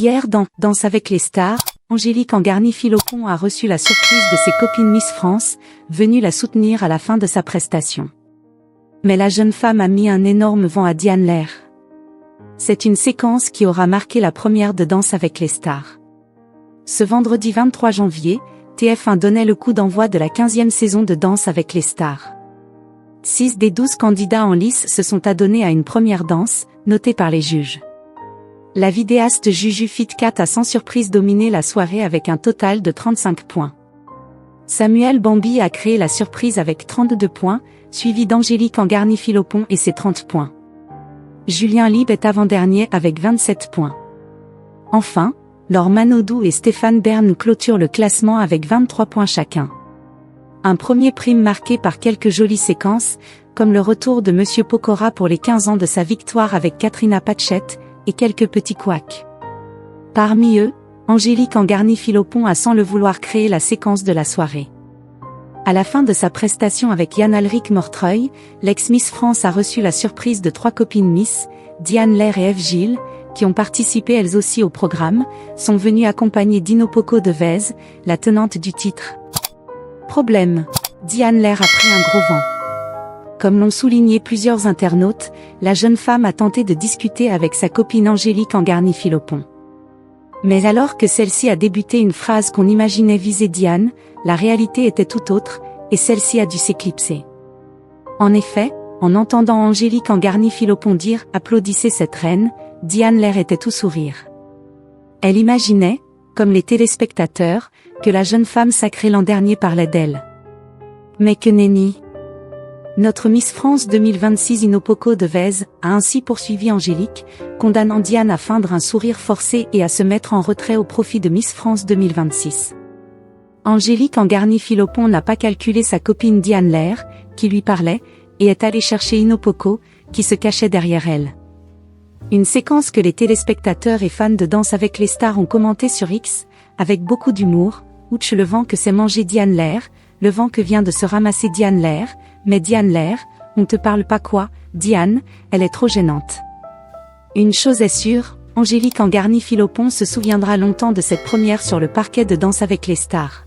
Hier dans Danse avec les stars, Angélique Angarny-Philopon a reçu la surprise de ses copines Miss France, venues la soutenir à la fin de sa prestation. Mais la jeune femme a mis un énorme vent à Diane Lair. C'est une séquence qui aura marqué la première de Danse avec les stars. Ce vendredi 23 janvier, TF1 donnait le coup d'envoi de la 15e saison de Danse avec les stars. 6 des 12 candidats en lice se sont adonnés à une première danse, notée par les juges. La vidéaste Juju Fitcat a sans surprise dominé la soirée avec un total de 35 points. Samuel Bambi a créé la surprise avec 32 points, suivi d'Angélique Angarny-Philopon et ses 30 points. Julien Lieb est avant-dernier avec 27 points. Enfin, Laure Manodou et Stéphane Bern clôturent le classement avec 23 points chacun. Un premier prime marqué par quelques jolies séquences, comme le retour de Monsieur Pokora pour les 15 ans de sa victoire avec Katrina Patchett, et quelques petits couacs. Parmi eux, Angélique Angarny-Philopon a sans le vouloir créé la séquence de la soirée. À la fin de sa prestation avec Yann-Alric Mortreuil, l'ex-Miss France a reçu la surprise de 3 copines Miss, Diane Lair et Eve Gilles, qui ont participé elles aussi au programme, sont venues accompagner Dino Poco de Vèze, la tenante du titre. Problème. Diane Lair a pris un gros vent. Comme l'ont souligné plusieurs internautes, la jeune femme a tenté de discuter avec sa copine Angélique Angarny-Philopon. Mais alors que celle-ci a débuté une phrase qu'on imaginait viser Diane, la réalité était tout autre, et celle-ci a dû s'éclipser. En effet, en entendant Angélique Angarny-Philopon dire « Applaudissez cette reine », Diane Lair était tout sourire. Elle imaginait, comme les téléspectateurs, que la jeune femme sacrée l'an dernier parlait d'elle. Mais que nenni. Notre Miss France 2026 Dino Poco de Vèze a ainsi poursuivi Angélique, condamnant Diane à feindre un sourire forcé et à se mettre en retrait au profit de Miss France 2026. Angélique Angarny-Philopon n'a pas calculé sa copine Diane Lair, qui lui parlait, et est allée chercher Dino Poco, qui se cachait derrière elle. Une séquence que les téléspectateurs et fans de Danse avec les stars ont commenté sur X, avec beaucoup d'humour. Ouch, le vent que s'est mangé Diane Lair, le vent que vient de se ramasser Diane Lair, mais Diane Lair, on te parle pas quoi, Diane, elle est trop gênante. Une chose est sûre, Angélique Angarny-Philopon se souviendra longtemps de cette première sur le parquet de Danse avec les stars.